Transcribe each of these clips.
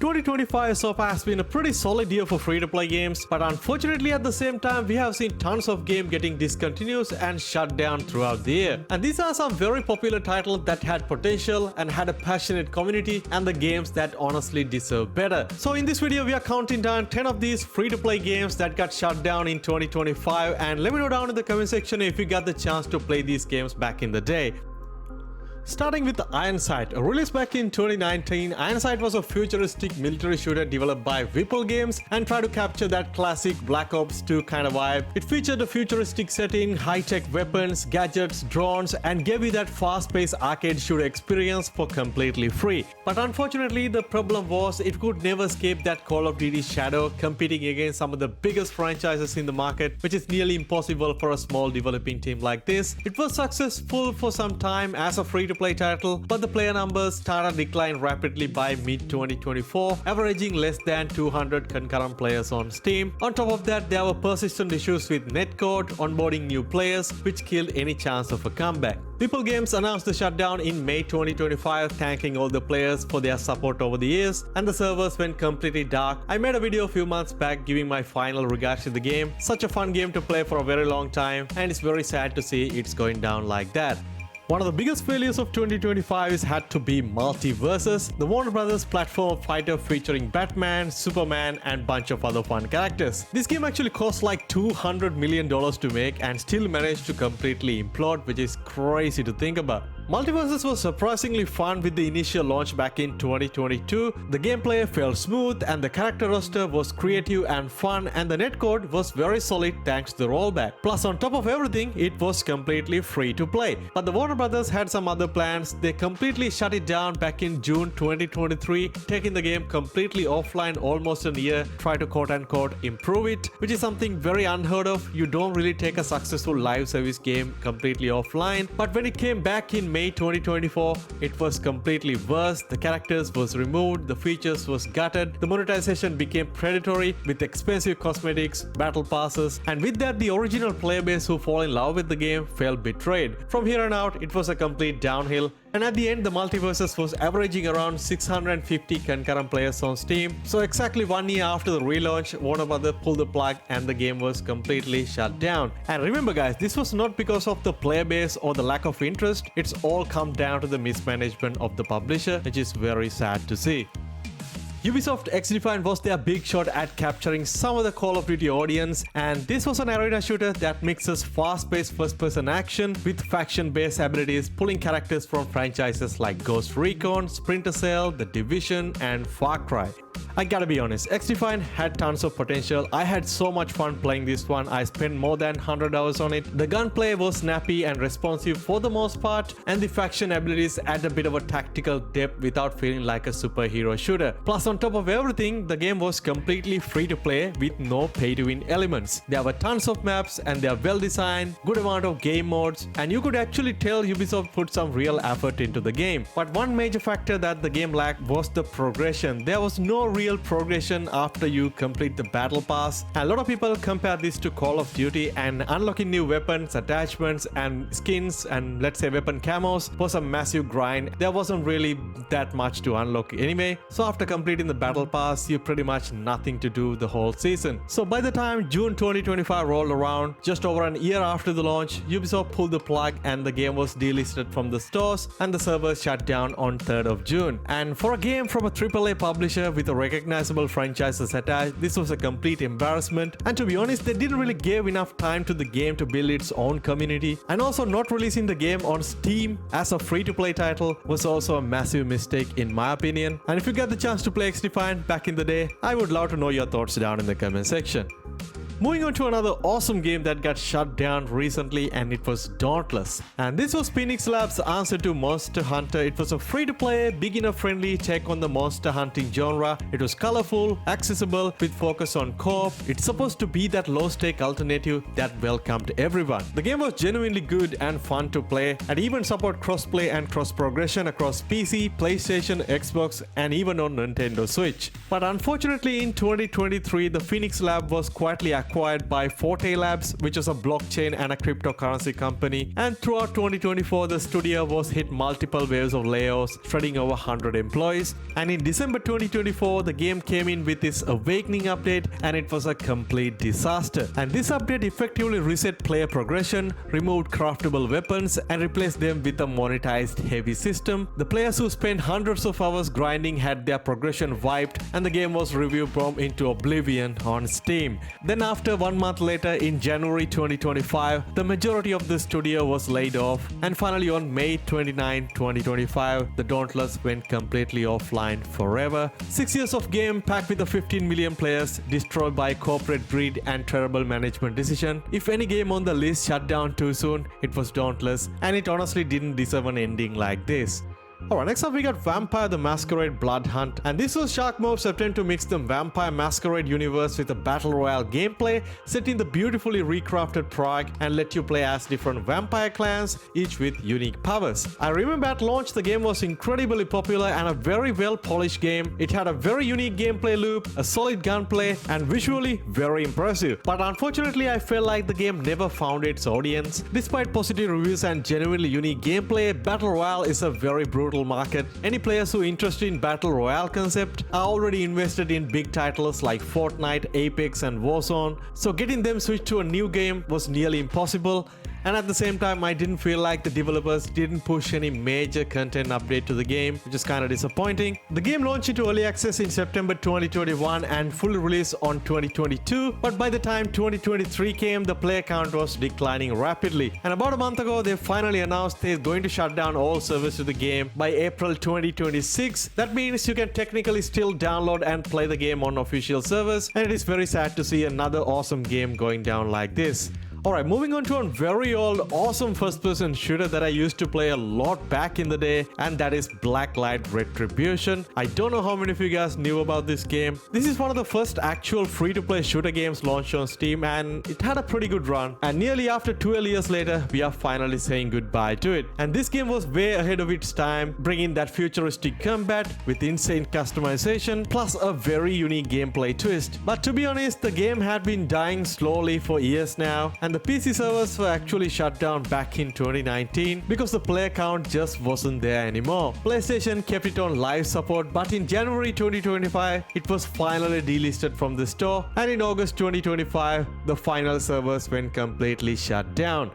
2025 so far has been a pretty solid year for free-to-play games, but unfortunately at the same time we have seen tons of games getting discontinued and shut down throughout the year. And these are some very popular titles that had potential and had a passionate community, and the games that honestly deserve better. So in this video we are counting down 10 of these free-to-play games that got shut down in 2025, and let me know down in the comment section if you got the chance to play these games back in the day. Starting with Ironsight, released back in 2019, Ironsight was a futuristic military shooter developed by Whipple Games and tried to capture that classic Black Ops 2 kind of vibe. It featured a futuristic setting, high-tech weapons, gadgets, drones, and gave you that fast-paced arcade shooter experience for completely free. But unfortunately, the problem was it could never escape that Call of Duty shadow, competing against some of the biggest franchises in the market, which is nearly impossible for a small developing team like this. It was successful for some time as a free-to-play title, but the player numbers started decline rapidly by mid-2024, averaging less than 200 concurrent players on Steam. On top of that, there were persistent issues with netcode, onboarding new players, which killed any chance of a comeback. Whipple Games announced the shutdown in May 2025, thanking all the players for their support over the years, and the servers went completely dark. I made a video a few months back giving my final regards to the game. Such a fun game to play for a very long time, and it's very sad to see it's going down like that. One of the biggest failures of 2025 had to be MultiVersus, the Warner Brothers platform fighter featuring Batman, Superman, and bunch of other fun characters. This game actually cost like $200 million to make and still managed to completely implode, which is crazy to think about. MultiVersus was surprisingly fun with the initial launch back in 2022. The gameplay felt smooth and the character roster was creative and fun, and the netcode was very solid thanks to the rollback. Plus, on top of everything, it was completely free to play. But the Warner Brothers had some other plans. They completely shut it down back in June 2023, taking the game completely offline almost a year, try to quote-unquote improve it, which is something very unheard of. You don't really take a successful live service game completely offline. But when it came back in May 2024, it was completely worse. The characters was removed, the features was gutted, the monetization became predatory with expensive cosmetics, battle passes, and with that the original player base who fall in love with the game felt betrayed. From here on out, it was a complete downhill, and at the end the MultiVersus was averaging around 650 concurrent players on Steam. So exactly 1 year after the relaunch, Warner Brothers pulled the plug and the game was completely shut down. And remember guys, this was not because of the player base or the lack of interest. It's all come down to the mismanagement of the publisher, which is very sad to see. Ubisoft XDefiant was their big shot at capturing some of the Call of Duty audience, and this was an arena shooter that mixes fast-paced first-person action with faction-based abilities, pulling characters from franchises like Ghost Recon, Splinter Cell, The Division, and Far Cry. I gotta be honest, XDefiant had tons of potential. I had so much fun playing this one. I spent more than 100 hours on it. The gunplay was snappy and responsive for the most part, and the faction abilities add a bit of a tactical depth without feeling like a superhero shooter. Plus, on top of everything, the game was completely free to play with no pay to win elements. There were tons of maps and they are well designed, good amount of game modes, and you could actually tell Ubisoft put some real effort into the game. But one major factor that the game lacked was the progression. There was no real progression after you complete the battle pass. A lot of people compare this to Call of Duty, and unlocking new weapons, attachments, and skins, and let's say weapon camos was a massive grind. There wasn't really that much to unlock anyway, so after completing the battle pass, you pretty much nothing to do the whole season. So by the time June 2025 rolled around, just over an year after the launch, Ubisoft pulled the plug and the game was delisted from the stores and the servers shut down on 3rd of June. And for a game from a AAA publisher with a recognizable franchises attached, this was a complete embarrassment, and to be honest, they didn't really give enough time to the game to build its own community, and also not releasing the game on Steam as a free-to-play title was also a massive mistake in my opinion. And if you get the chance to play XDefiant back in the day, I would love to know your thoughts down in the comment section. Moving on to another awesome game that got shut down recently, and it was Dauntless. And this was Phoenix Labs' answer to Monster Hunter. It was a free-to-play, beginner-friendly take on the monster hunting genre. It was colorful, accessible, with focus on co-op. It's supposed to be that low-stake alternative that welcomed everyone. The game was genuinely good and fun to play, and even support cross-play and cross-progression across PC, PlayStation, Xbox, and even on Nintendo Switch. But unfortunately, in 2023, the Phoenix Lab was quietly acquired acquired by Forte Labs, which is a blockchain and a cryptocurrency company. And throughout 2024, the studio was hit multiple waves of layoffs, shredding over 100 employees. And in December 2024, the game came in with its Awakening update, and it was a complete disaster. And this update effectively reset player progression, removed craftable weapons, and replaced them with a monetized heavy system. The players who spent hundreds of hours grinding had their progression wiped, and the game was review-bombed into oblivion on Steam. Then after 1 month later, in January 2025, the majority of the studio was laid off, and finally on May 29, 2025, the Dauntless went completely offline forever. 6 years of game packed with the 15 million players, destroyed by corporate greed and terrible management decision. If any game on the list shut down too soon, it was Dauntless, and it honestly didn't deserve an ending like this. Alright, next up we got Vampire the Masquerade Bloodhunt, and this was Sharkmove's attempt to mix the Vampire Masquerade universe with a Battle Royale gameplay set in the beautifully recrafted Prague and let you play as different vampire clans, each with unique powers. I remember at launch the game was incredibly popular and a very well polished game. It had a very unique gameplay loop, a solid gunplay, and visually very impressive. But unfortunately I felt like the game never found its audience. Despite positive reviews and genuinely unique gameplay, Battle Royale is a very brutal market. Any players who are interested in Battle Royale concept are already invested in big titles like Fortnite, Apex and Warzone, so getting them switched to a new game was nearly impossible. And at the same time, I didn't feel like the developers didn't push any major content update to the game, which is kind of disappointing. The game launched into early access in September 2021 and full release on 2022, but by the time 2023 came, the player count was declining rapidly. And about a month ago, they finally announced they're going to shut down all servers to the game by April 2026. That means you can technically still download and play the game on official servers, and it is very sad to see another awesome game going down like this. Alright, moving on to a very old awesome first-person shooter that I used to play a lot back in the day, and that is Blacklight Retribution. I don't know how many of you guys knew about this game. This is one of the first actual free-to-play shooter games launched on Steam, and it had a pretty good run. And nearly after 12 years later, we are finally saying goodbye to it. And this game was way ahead of its time, bringing that futuristic combat with insane customization, plus a very unique gameplay twist. But to be honest, the game had been dying slowly for years now, and the PC servers were actually shut down back in 2019 because the player count just wasn't there anymore. PlayStation kept it on live support, but in January 2025, it was finally delisted from the store, and in August 2025, the final servers went completely shut down.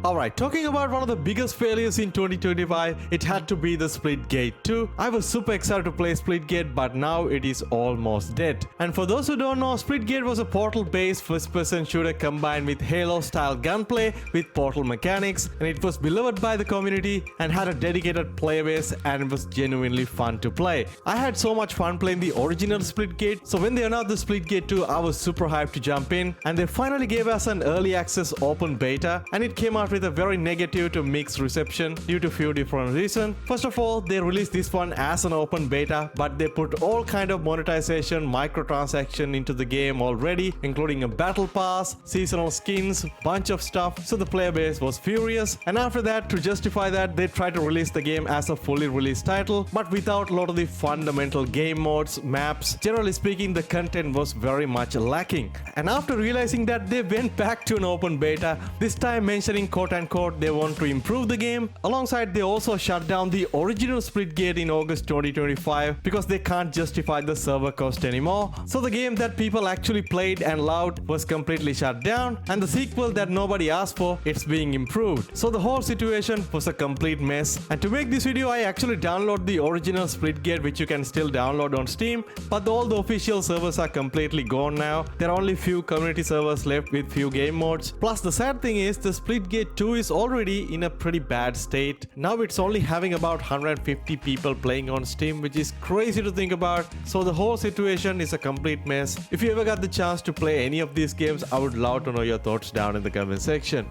Alright, talking about one of the biggest failures in 2025, it had to be the Splitgate 2. I was super excited to play Splitgate, but now it is almost dead. And for those who don't know, Splitgate was a Portal-based first-person shooter combined with Halo-style gunplay with Portal mechanics, and it was beloved by the community and had a dedicated player base, and it was genuinely fun to play. I had so much fun playing the original Splitgate, so when they announced the Splitgate 2, I was super hyped to jump in, and they finally gave us an early access open beta, and it came out with a very negative to mixed reception due to a few different reasons. First of all, they released this one as an open beta, but they put all kind of monetization, microtransaction into the game already, including a battle pass, seasonal skins, bunch of stuff, so the player base was furious. And after that, to justify that, they tried to release the game as a fully released title, but without a lot of the fundamental game modes, maps. Generally speaking, the content was very much lacking. And after realizing that, they went back to an open beta, this time mentioning quote-unquote they want to improve the game. Alongside, they also shut down the original Splitgate in August 2025 because they can't justify the server cost anymore. So the game that people actually played and loved was completely shut down, and the sequel that nobody asked for, it's being improved. So the whole situation was a complete mess. And to make this video, I actually downloaded the original Splitgate, which you can still download on Steam, but all the official servers are completely gone now. There are only few community servers left with few game modes. Plus the sad thing is the Splitgate 2 is already in a pretty bad state. Now it's only having about 150 people playing on Steam, which is crazy to think about. So the whole situation is a complete mess. If you ever got the chance to play any of these games, I would love to know your thoughts down in the comment section.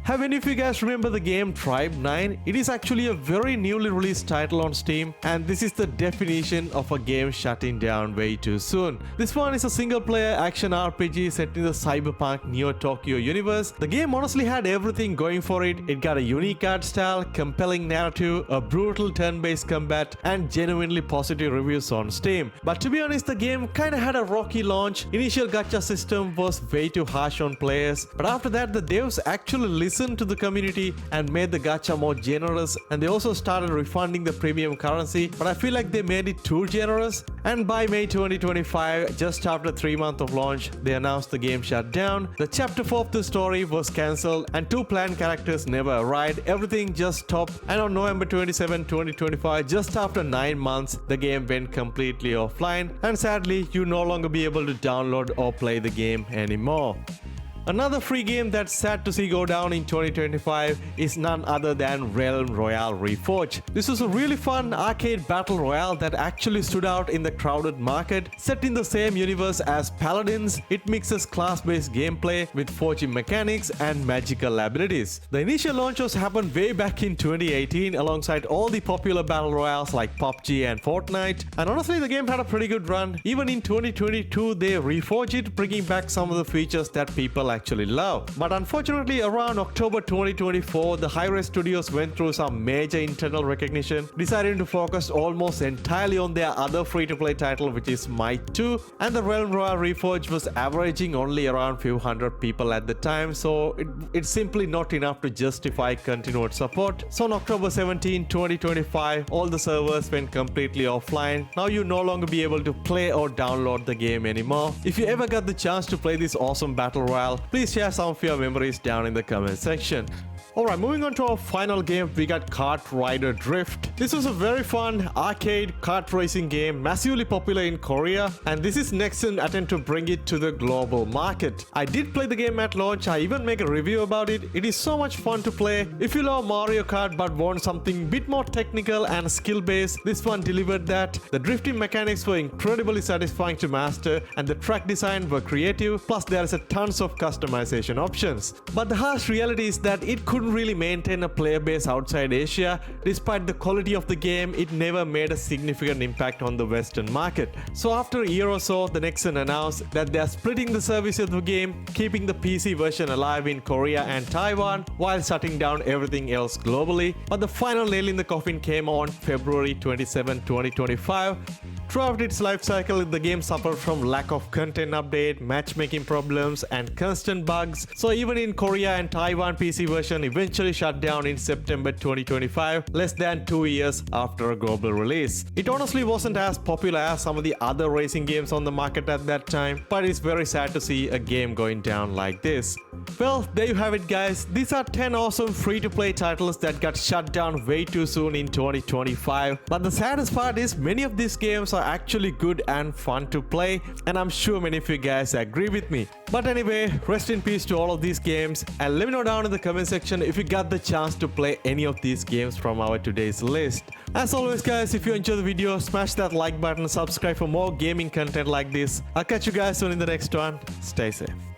Have any of you guys remember the game Tribe 9? It is actually a very newly released title on Steam, and this is the definition of a game shutting down way too soon. This one is a single player action RPG set in the cyberpunk Neo Tokyo universe. The game honestly had everything going for it. It got a unique art style, compelling narrative, a brutal turn-based combat, and genuinely positive reviews on Steam. But to be honest, the game kinda had a rocky launch. Initial gacha system was way too harsh on players, but after that the devs actually listened to the community and made the gacha more generous, and they also started refunding the premium currency, but I feel like they made it too generous. And by May 2025, just after 3 months of launch, they announced the game shut down. The chapter 4 of the story was cancelled and 2 planned characters never arrived. Everything just stopped, and on November 27, 2025, just after 9 months, the game went completely offline, and sadly you no longer be able to download or play the game anymore. Another free game that's sad to see go down in 2025 is none other than Royale Reforged. This was a really fun arcade battle royale that actually stood out in the crowded market. Set in the same universe as Paladins, it mixes class-based gameplay with forging mechanics and magical abilities. The initial launches happened way back in 2018 alongside all the popular battle royales like PUBG and Fortnite, and honestly the game had a pretty good run. Even in 2022 they reforged it, bringing back some of the features that people actually love. But unfortunately, around October 2024, the Hi-Res Studios went through some major internal recognition, deciding to focus almost entirely on their other free-to-play title, which is Might 2, and the Royale Reforged was averaging only around few hundred people at the time, so it's simply not enough to justify continued support. So on October 17, 2025, all the servers went completely offline. Now you no longer be able to play or download the game anymore. If you ever got the chance to play this awesome battle royale, please share some of your memories down in the comment section. Alright, moving on to our final game, we got KartRider Drift. This was a very fun arcade kart racing game, massively popular in Korea, and this is Nexon's attempt to bring it to the global market. I did play the game at launch, I even make a review about it. It is so much fun to play. If you love Mario Kart but want something bit more technical and skill based, this one delivered that. The drifting mechanics were incredibly satisfying to master, and the track design were creative, plus there is a tons of customization options. But the harsh reality is that it couldn't really maintain a player base outside Asia. Despite the quality of the game, it never made a significant impact on the Western market. So after a year or so, the Nexon announced that they are splitting the service of the game, keeping the PC version alive in Korea and Taiwan while shutting down everything else globally. But the final nail in the coffin came on February 27, 2025. Throughout its life cycle, the game suffered from lack of content update, matchmaking problems, and constant bugs. So even in Korea and Taiwan, PC version eventually shut down in September 2025, less than 2 years after a global release. It honestly wasn't as popular as some of the other racing games on the market at that time, but it's very sad to see a game going down like this. Well, there you have it guys. These are 10 awesome free-to-play titles that got shut down way too soon in 2025. But the saddest part is many of these games are actually good and fun to play, and I'm sure many of you guys agree with me. But anyway, rest in peace to all of these games, and let me know down in the comment section if you got the chance to play any of these games from our today's list. As always guys, if you enjoyed the video, smash that like button, subscribe for more gaming content like this. I'll catch you guys soon in the next one. Stay safe.